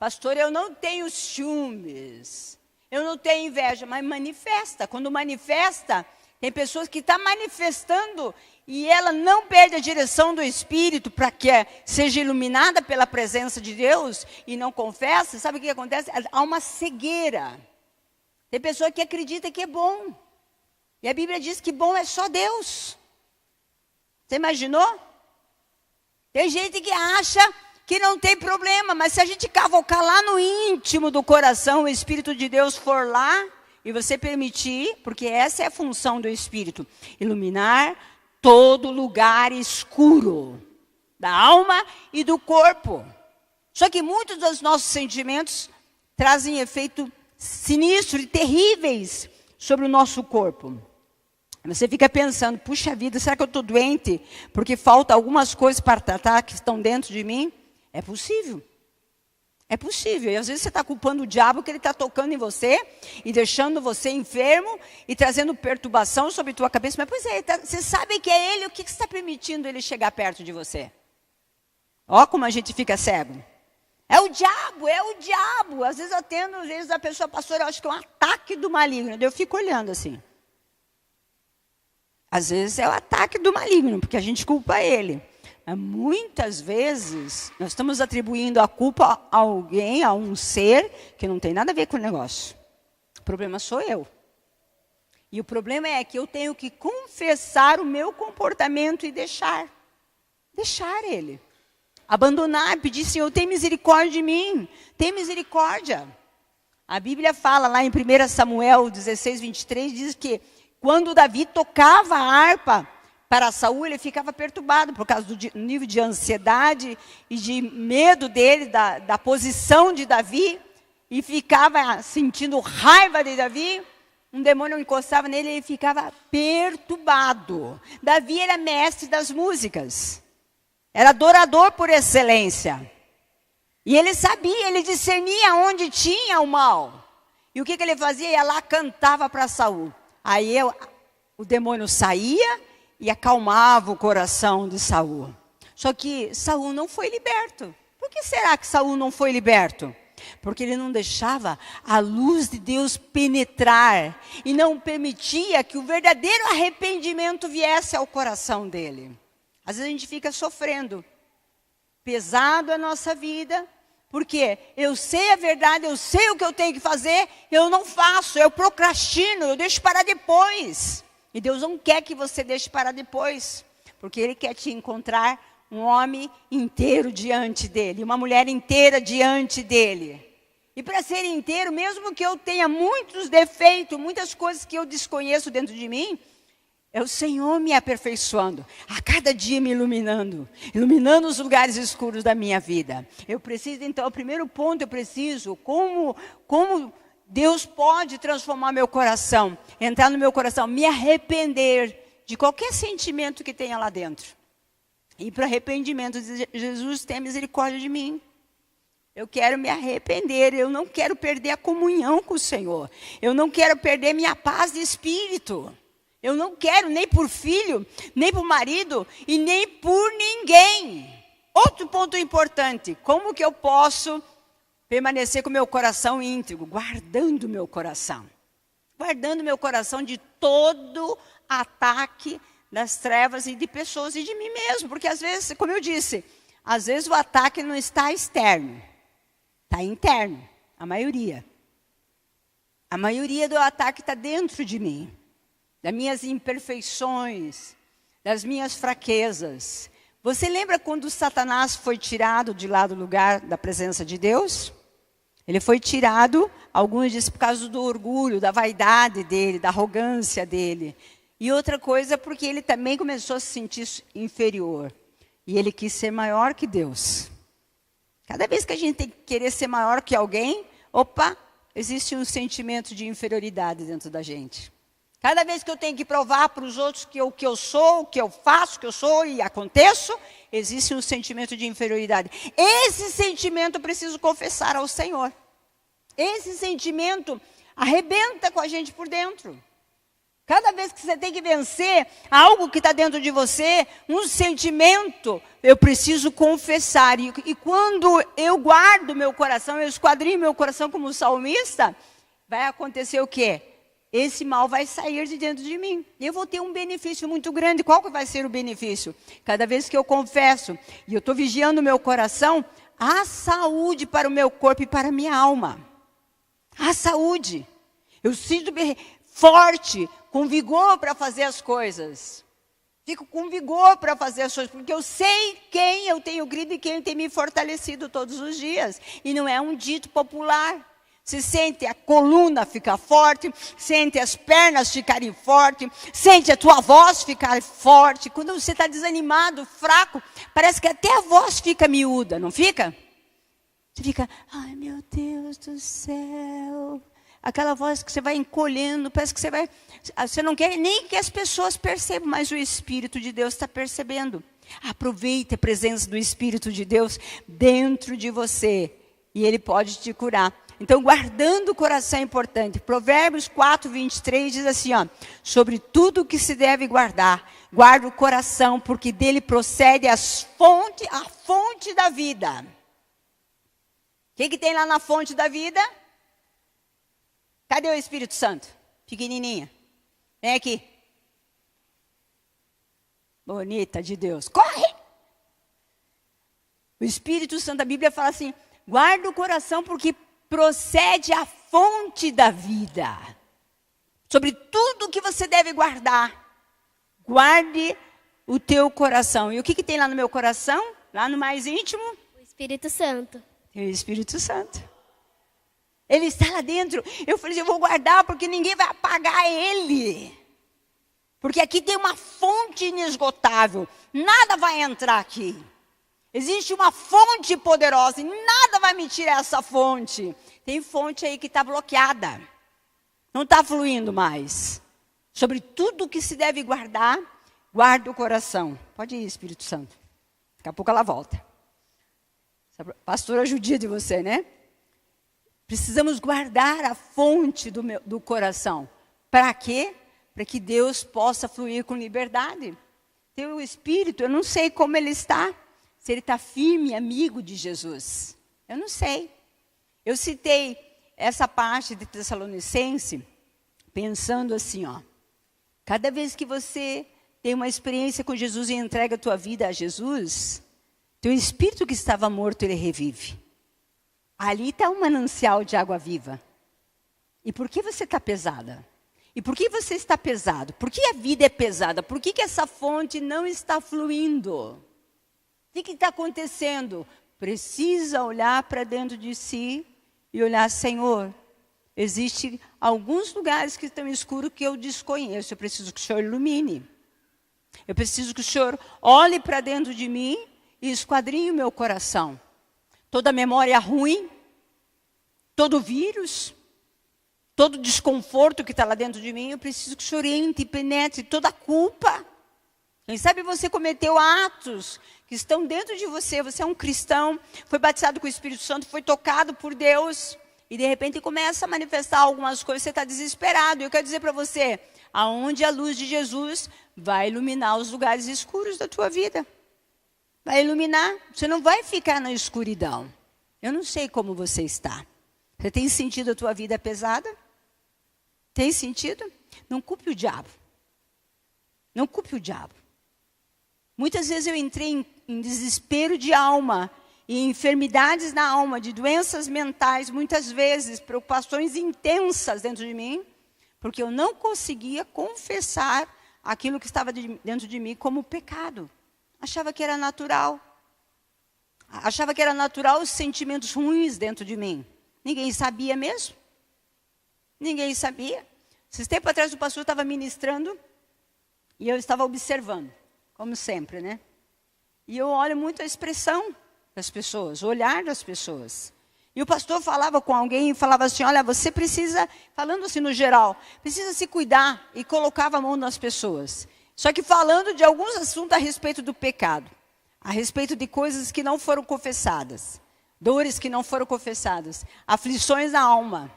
Pastor, eu não tenho ciúmes, eu não tenho inveja, mas manifesta. Quando manifesta, tem pessoas que estão manifestando e ela não perde a direção do Espírito para que seja iluminada pela presença de Deus e não confessa. Sabe o que acontece? Há uma cegueira. Tem pessoa que acredita que é bom. E a Bíblia diz que bom é só Deus. Você imaginou? Tem gente que acha que não tem problema, mas se a gente cavocar lá no íntimo do coração, o Espírito de Deus for lá e você permitir, porque essa é a função do Espírito, iluminar todo lugar escuro da alma e do corpo. Só que muitos dos nossos sentimentos trazem efeito sinistro e terríveis sobre o nosso corpo. Você fica pensando, puxa vida, será que eu estou doente? Porque falta algumas coisas para tratar que estão dentro de mim? É possível. É possível. E às vezes você está culpando o diabo que ele está tocando em você e deixando você enfermo e trazendo perturbação sobre a tua cabeça. Mas pois é, você sabe que é ele, o que você está permitindo ele chegar perto de você? Ó como a gente fica cego. É o diabo, é o diabo. Às vezes às vezes a pessoa, pastor, eu acho que é um ataque do maligno. Eu fico olhando assim. Às vezes é o ataque do maligno, porque a gente culpa ele. Mas muitas vezes nós estamos atribuindo a culpa a alguém, a um ser, que não tem nada a ver com o negócio. O problema sou eu. E o problema é que eu tenho que confessar o meu comportamento e deixar ele. Abandonar, pedir, Senhor, tem misericórdia de mim, tem misericórdia. A Bíblia fala lá em 1 Samuel 16, 23, diz que quando Davi tocava a harpa para Saul, ele ficava perturbado por causa do nível de ansiedade e de medo dele, da posição de Davi, e ficava sentindo raiva de Davi. Um demônio encostava nele e ele ficava perturbado. Davi era mestre das músicas, era adorador por excelência. E ele sabia, ele discernia onde tinha o mal. E o que ele fazia? Ia lá, cantava para Saul. Aí o demônio saía e acalmava o coração de Saul. Só que Saul não foi liberto. Por que será que Saul não foi liberto? Porque ele não deixava a luz de Deus penetrar e não permitia que o verdadeiro arrependimento viesse ao coração dele. Às vezes a gente fica sofrendo. Pesado a nossa vida. Porque eu sei a verdade, eu sei o que eu tenho que fazer, eu não faço, eu procrastino, eu deixo para depois. E Deus não quer que você deixe para depois, porque Ele quer te encontrar um homem inteiro diante dEle, uma mulher inteira diante dEle. E para ser inteiro, mesmo que eu tenha muitos defeitos, muitas coisas que eu desconheço dentro de mim, é o Senhor me aperfeiçoando, a cada dia me iluminando os lugares escuros da minha vida. Eu preciso, então, o primeiro ponto, eu preciso, como Deus pode transformar meu coração, entrar no meu coração, me arrepender de qualquer sentimento que tenha lá dentro. E para arrependimento, Jesus tem misericórdia de mim. Eu quero me arrepender, eu não quero perder a comunhão com o Senhor. Eu não quero perder minha paz de espírito. Eu não quero nem por filho, nem por marido e nem por ninguém. Outro ponto importante, como que eu posso permanecer com meu coração íntegro? Guardando meu coração. Guardando meu coração de todo ataque das trevas e de pessoas e de mim mesmo. Porque às vezes, como eu disse, às vezes o ataque não está externo, está interno, a maioria. A maioria do ataque está dentro de mim. Das minhas imperfeições, das minhas fraquezas. Você lembra quando Satanás foi tirado de lá do lugar da presença de Deus? Ele foi tirado, alguns dizem por causa do orgulho, da vaidade dele, da arrogância dele. E outra coisa, porque ele também começou a se sentir inferior. E ele quis ser maior que Deus. Cada vez que a gente tem que querer ser maior que alguém, existe um sentimento de inferioridade dentro da gente. Cada vez que eu tenho que provar para os outros que eu sou, o que eu faço, o que eu sou e aconteço, existe um sentimento de inferioridade. Esse sentimento eu preciso confessar ao Senhor. Esse sentimento arrebenta com a gente por dentro. Cada vez que você tem que vencer algo que está dentro de você, um sentimento, eu preciso confessar. E quando eu guardo meu coração, eu esquadrinho meu coração como salmista, vai acontecer o quê? Esse mal vai sair de dentro de mim. Eu vou ter um benefício muito grande. Qual que vai ser o benefício? Cada vez que eu confesso e eu estou vigiando o meu coração, há saúde para o meu corpo e para a minha alma. Há saúde. Eu sinto forte, com vigor para fazer as coisas. Fico com vigor para fazer as coisas, porque eu sei quem eu tenho crido e quem tem me fortalecido todos os dias. E não é um dito popular. Se sente a coluna ficar forte, sente as pernas ficarem fortes, sente a tua voz ficar forte. Quando você está desanimado, fraco, parece que até a voz fica miúda, não fica? Você fica, ai meu Deus do céu. Aquela voz que você vai encolhendo, parece que você não quer nem que as pessoas percebam, mas o Espírito de Deus está percebendo. Aproveite a presença do Espírito de Deus dentro de você e Ele pode te curar. Então, guardando o coração é importante. Provérbios 4, 23 diz assim, ó, sobre tudo que se deve guardar, guarda o coração, porque dele procede a fonte da vida. O que tem lá na fonte da vida? Cadê o Espírito Santo? Pequenininha. Vem aqui. Bonita de Deus. Corre! O Espírito Santo, a Bíblia fala assim, guarda o coração porque procede a fonte da vida. Sobre tudo que você deve guardar, guarde o teu coração. E o que tem lá no meu coração? Lá no mais íntimo? O Espírito Santo. Tem o Espírito Santo. Ele está lá dentro. Eu falei, eu vou guardar porque ninguém vai apagar ele. Porque aqui tem uma fonte inesgotável. Nada vai entrar aqui. Existe uma fonte poderosa e nada vai me tirar essa fonte. Tem fonte aí que está bloqueada. Não está fluindo mais. Sobre tudo que se deve guardar, guarda o coração. Pode ir, Espírito Santo. Daqui a pouco ela volta. Essa pastora judia de você, né? Precisamos guardar a fonte do coração. Para quê? Para que Deus possa fluir com liberdade. Teu Espírito, eu não sei como ele está. Se ele está firme, amigo de Jesus. Eu não sei. Eu citei essa parte de Tessalonicense, pensando assim, ó. Cada vez que você tem uma experiência com Jesus e entrega a tua vida a Jesus, teu espírito que estava morto, ele revive. Ali está um manancial de água viva. E por que você está pesada? E por que você está pesado? Por que a vida é pesada? Por que essa fonte não está fluindo? O que está acontecendo? Precisa olhar para dentro de si e olhar, Senhor, existem alguns lugares que estão escuros que eu desconheço. Eu preciso que o Senhor ilumine. Eu preciso que o Senhor olhe para dentro de mim e esquadrinhe o meu coração. Toda memória ruim, todo vírus, todo desconforto que está lá dentro de mim, eu preciso que o Senhor entre e penetre toda a culpa. Quem sabe você cometeu atos que estão dentro de você. Você é um cristão, foi batizado com o Espírito Santo, foi tocado por Deus. E de repente começa a manifestar algumas coisas, você está desesperado. Eu quero dizer para você, aonde a luz de Jesus vai iluminar os lugares escuros da tua vida. Vai iluminar, você não vai ficar na escuridão. Eu não sei como você está. Você tem sentido a tua vida pesada? Tem sentido? Não culpe o diabo. Não culpe o diabo. Muitas vezes eu entrei em desespero de alma, e enfermidades na alma, de doenças mentais, muitas vezes, preocupações intensas dentro de mim, porque eu não conseguia confessar aquilo que estava dentro de mim como pecado. Achava que era natural. Achava que era natural os sentimentos ruins dentro de mim. Ninguém sabia mesmo. Ninguém sabia. Esses tempos atrás o pastor estava ministrando e eu estava observando, como sempre, né? E eu olho muito a expressão das pessoas, o olhar das pessoas. E o pastor falava com alguém e falava assim, olha, você precisa, falando assim no geral, precisa se cuidar, e colocava a mão nas pessoas. Só que falando de alguns assuntos a respeito do pecado, a respeito de coisas que não foram confessadas, dores que não foram confessadas, aflições na alma.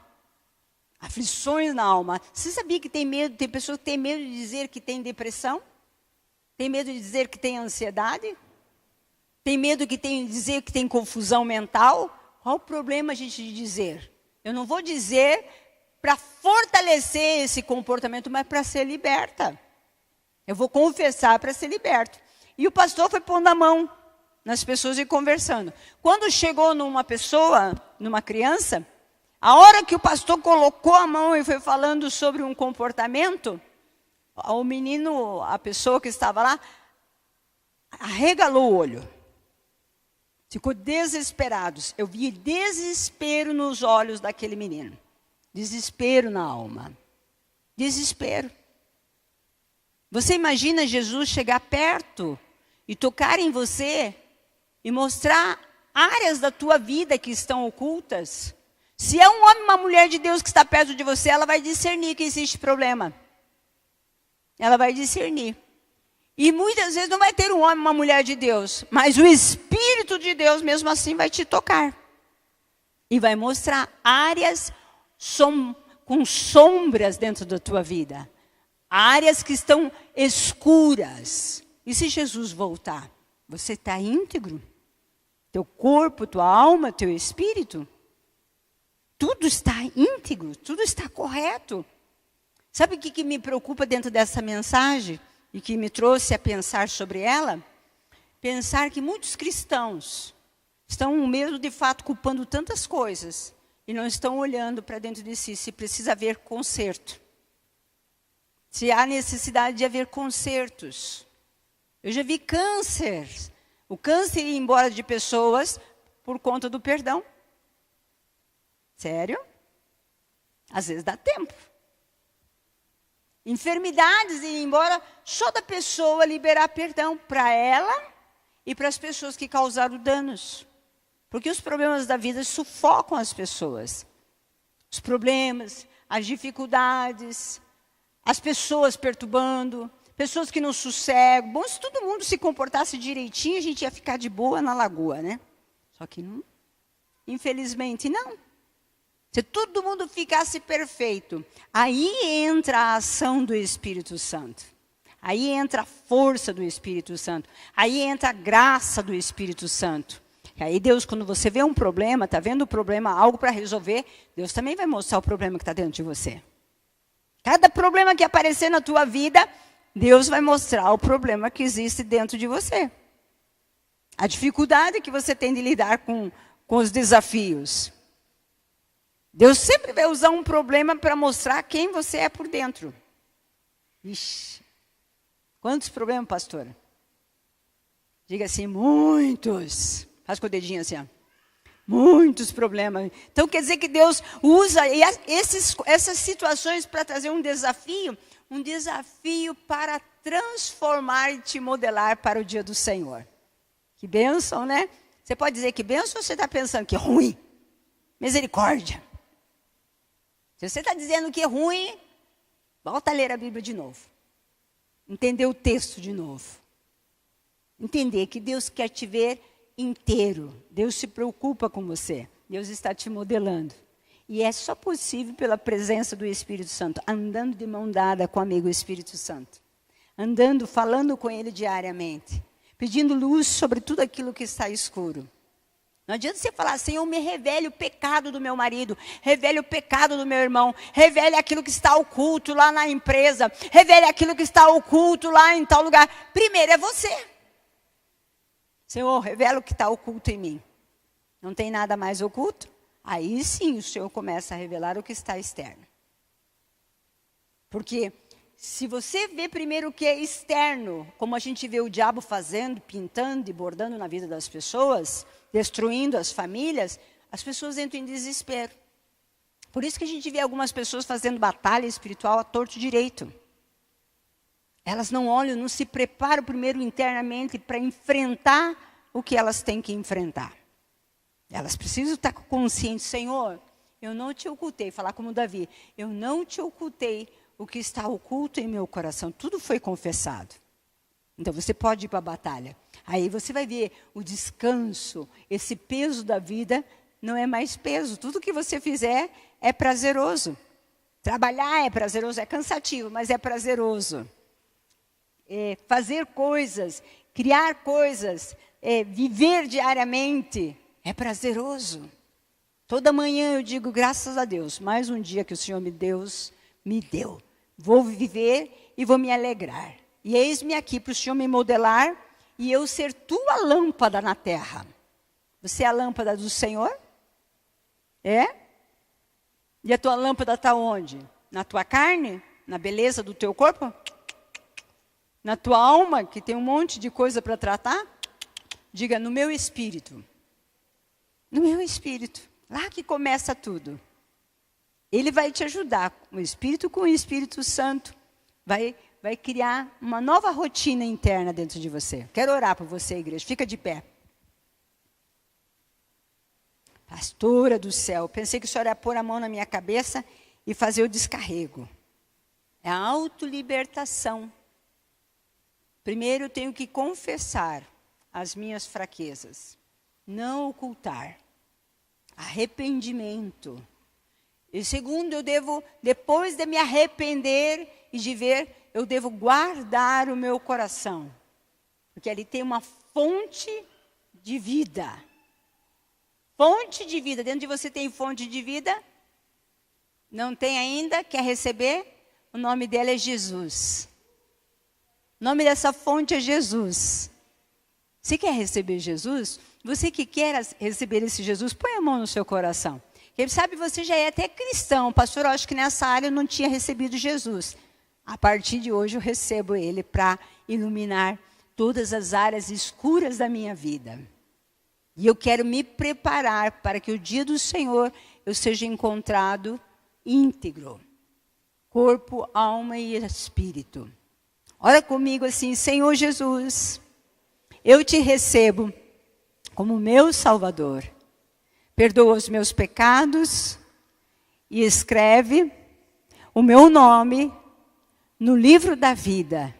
Aflições na alma. Você sabia que tem pessoas que têm medo de dizer que tem depressão? Tem medo de dizer que tem ansiedade? Tem medo de dizer que tem confusão mental? Qual o problema a gente de dizer? Eu não vou dizer para fortalecer esse comportamento, mas para ser liberta. Eu vou confessar para ser liberto. E o pastor foi pondo a mão nas pessoas e conversando. Quando chegou numa pessoa, numa criança, a hora que o pastor colocou a mão e foi falando sobre um comportamento, o menino, a pessoa que estava lá, arregalou o olho. Ficou desesperado. Eu vi desespero nos olhos daquele menino. Desespero na alma. Desespero. Você imagina Jesus chegar perto e tocar em você e mostrar áreas da tua vida que estão ocultas? Se é um homem, uma mulher de Deus que está perto de você, ela vai discernir que existe problema. Ela vai discernir. E muitas vezes não vai ter um homem, uma mulher de Deus, mas o Espírito de Deus mesmo assim vai te tocar. E vai mostrar áreas com sombras dentro da tua vida. Áreas que estão escuras. E se Jesus voltar, você está íntegro? Teu corpo, tua alma, teu espírito? Tudo está íntegro, tudo está correto. Sabe o que me preocupa dentro dessa mensagem? E que me trouxe a pensar sobre ela? Pensar que muitos cristãos estão mesmo de fato culpando tantas coisas e não estão olhando para dentro de si se precisa haver conserto. Se há necessidade de haver consertos. Eu já vi câncer. O câncer ir embora de pessoas por conta do perdão. Sério? Às vezes dá tempo. Enfermidades ir embora só da pessoa liberar perdão para ela e para as pessoas que causaram danos. Porque os problemas da vida sufocam as pessoas. Os problemas, as dificuldades, as pessoas perturbando, pessoas que não sossegam. Bom, se todo mundo se comportasse direitinho, a gente ia ficar de boa na lagoa, né? Só que não. Infelizmente, não. Se todo mundo ficasse perfeito, aí entra a ação do Espírito Santo. Aí entra a força do Espírito Santo. Aí entra a graça do Espírito Santo. E aí Deus, quando você vê um problema, está vendo o problema, algo para resolver, Deus também vai mostrar o problema que está dentro de você. Cada problema que aparecer na tua vida, Deus vai mostrar o problema que existe dentro de você. A dificuldade que você tem de lidar com os desafios. Deus sempre vai usar um problema para mostrar quem você é por dentro. Ixi, quantos problemas, pastora? Diga assim, muitos. Faz com o dedinho assim, ó. Muitos problemas. Então quer dizer que Deus usa essas situações para trazer um desafio para transformar e te modelar para o dia do Senhor. Que bênção, né? Você pode dizer que bênção ou você está pensando que é ruim? Misericórdia. Se você está dizendo que é ruim, volta a ler a Bíblia de novo. Entender o texto de novo. Entender que Deus quer te ver inteiro. Deus se preocupa com você. Deus está te modelando. E é só possível pela presença do Espírito Santo. Andando de mão dada com o amigo Espírito Santo. Andando, falando com Ele diariamente. Pedindo luz sobre tudo aquilo que está escuro. Não adianta você falar, Senhor, me revele o pecado do meu marido, revele o pecado do meu irmão, revele aquilo que está oculto lá na empresa, revele aquilo que está oculto lá em tal lugar. Primeiro é você. Senhor, revela o que está oculto em mim. Não tem nada mais oculto? Aí sim o Senhor começa a revelar o que está externo. Porque se você vê primeiro o que é externo, como a gente vê o diabo fazendo, pintando e bordando na vida das pessoas, destruindo as famílias, as pessoas entram em desespero. Por isso que a gente vê algumas pessoas fazendo batalha espiritual a torto direito. Elas não olham, não se preparam primeiro internamente para enfrentar o que elas têm que enfrentar. Elas precisam estar conscientes, Senhor, eu não te ocultei, falar como Davi, eu não te ocultei o que está oculto em meu coração, tudo foi confessado. Então você pode ir para a batalha. Aí você vai ver o descanso, esse peso da vida não é mais peso. Tudo que você fizer é prazeroso. Trabalhar é prazeroso, é cansativo, mas é prazeroso. Fazer coisas, criar coisas, viver diariamente é prazeroso. Toda manhã eu digo, graças a Deus, mais um dia que o Senhor me deu. Vou viver e vou me alegrar. E eis-me aqui para o Senhor me modelar e eu ser tua lâmpada na terra. Você é a lâmpada do Senhor? É? E a tua lâmpada está onde? Na tua carne? Na beleza do teu corpo? Na tua alma, que tem um monte de coisa para tratar? Diga, no meu espírito. No meu espírito. Lá que começa tudo. Ele vai te ajudar, o Espírito com o Espírito Santo. Vai criar uma nova rotina interna dentro de você. Quero orar por você, igreja. Fica de pé. Pastora do céu, pensei que o Senhor ia pôr a mão na minha cabeça e fazer o descarrego. É a autolibertação. Primeiro eu tenho que confessar as minhas fraquezas. Não ocultar. Arrependimento. E segundo, eu devo, depois de me arrepender e de ver, eu devo guardar o meu coração. Porque ali tem uma fonte de vida. Fonte de vida. Dentro de você tem fonte de vida? Não tem ainda? Quer receber? O nome dela é Jesus. O nome dessa fonte é Jesus. Você quer receber Jesus? Você que quer receber esse Jesus, põe a mão no seu coração. Quem sabe você já é até cristão. Pastor, eu acho que nessa área eu não tinha recebido Jesus. A partir de hoje eu recebo Ele para iluminar todas as áreas escuras da minha vida. E eu quero me preparar para que o dia do Senhor eu seja encontrado íntegro. Corpo, alma e espírito. Ora comigo assim, Senhor Jesus, eu te recebo como meu Salvador. Perdoa os meus pecados e escreve o meu nome no livro da vida.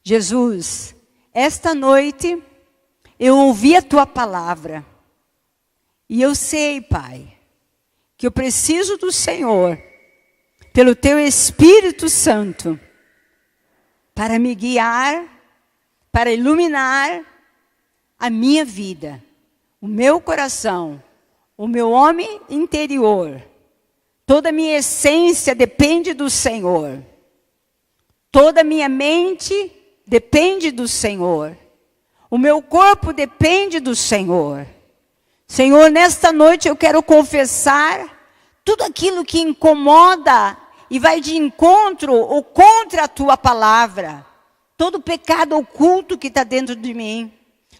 Jesus, esta noite eu ouvi a tua palavra e eu sei, Pai, que eu preciso do Senhor, pelo teu Espírito Santo, para me guiar, para iluminar a minha vida, o meu coração, o meu homem interior. Toda a minha essência depende do Senhor. Toda a minha mente depende do Senhor. O meu corpo depende do Senhor. Senhor, nesta noite eu quero confessar tudo aquilo que incomoda e vai de encontro ou contra a tua palavra. Todo pecado oculto que está dentro de mim.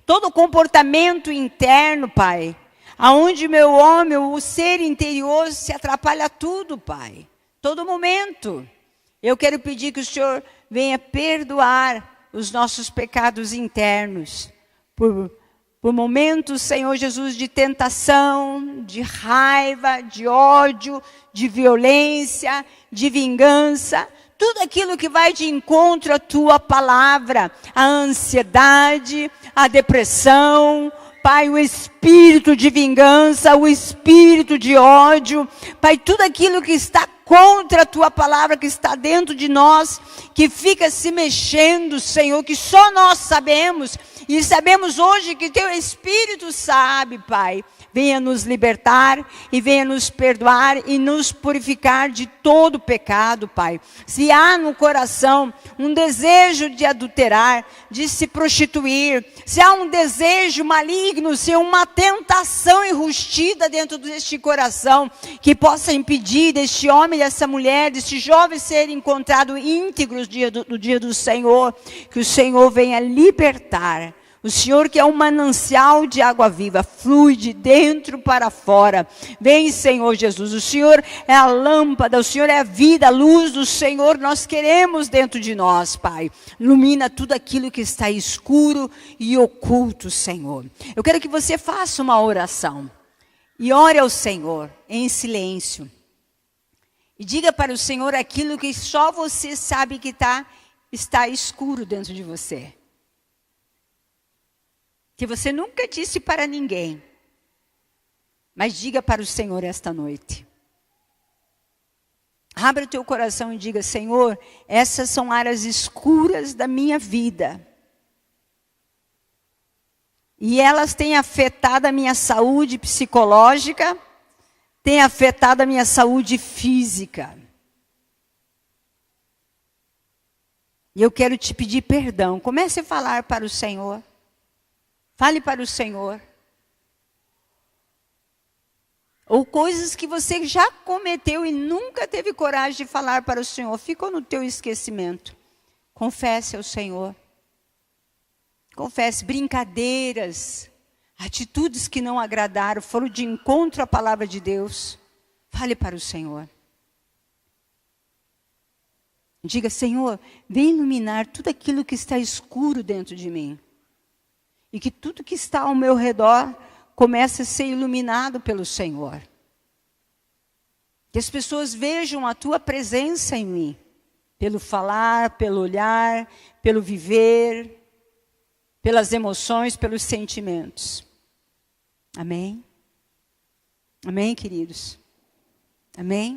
Todo comportamento interno, Pai. Aonde meu homem, o ser interior se atrapalha tudo, Pai. Todo momento. Eu quero pedir que o Senhor venha perdoar os nossos pecados internos. Por momentos, Senhor Jesus, de tentação, de raiva, de ódio, de violência, de vingança. Tudo aquilo que vai de encontro à tua palavra. A ansiedade, a depressão, Pai, o espírito de vingança, o espírito de ódio. Pai, tudo aquilo que está contra a tua palavra, que está dentro de nós, que fica se mexendo, Senhor, que só nós sabemos. E sabemos hoje que teu Espírito sabe, Pai. Venha nos libertar e venha nos perdoar e nos purificar de todo pecado, Pai. Se há no coração um desejo de adulterar, de se prostituir, se há um desejo maligno, se há uma tentação enrustida dentro deste coração, que possa impedir deste homem, dessa mulher, deste jovem ser encontrado íntegro no dia do Senhor, que o Senhor venha libertar. O Senhor que é um manancial de água viva, flui de dentro para fora. Vem, Senhor Jesus, o Senhor é a lâmpada, o Senhor é a vida, a luz do Senhor, nós queremos dentro de nós, Pai. Ilumina tudo aquilo que está escuro e oculto, Senhor. Eu quero que você faça uma oração e ore ao Senhor em silêncio. E diga para o Senhor aquilo que só você sabe que está escuro dentro de você. Que você nunca disse para ninguém. Mas diga para o Senhor esta noite. Abra o teu coração e diga: Senhor, essas são áreas escuras da minha vida. E elas têm afetado a minha saúde psicológica, têm afetado a minha saúde física. E eu quero te pedir perdão. Comece a falar para o Senhor. Fale para o Senhor. Ou coisas que você já cometeu e nunca teve coragem de falar para o Senhor. Ficou no teu esquecimento. Confesse ao Senhor. Confesse brincadeiras, atitudes que não agradaram, foram de encontro à palavra de Deus. Fale para o Senhor. Diga: Senhor, vem iluminar tudo aquilo que está escuro dentro de mim. E que tudo que está ao meu redor comece a ser iluminado pelo Senhor. Que as pessoas vejam a tua presença em mim. Pelo falar, pelo olhar, pelo viver, pelas emoções, pelos sentimentos. Amém? Amém, queridos? Amém?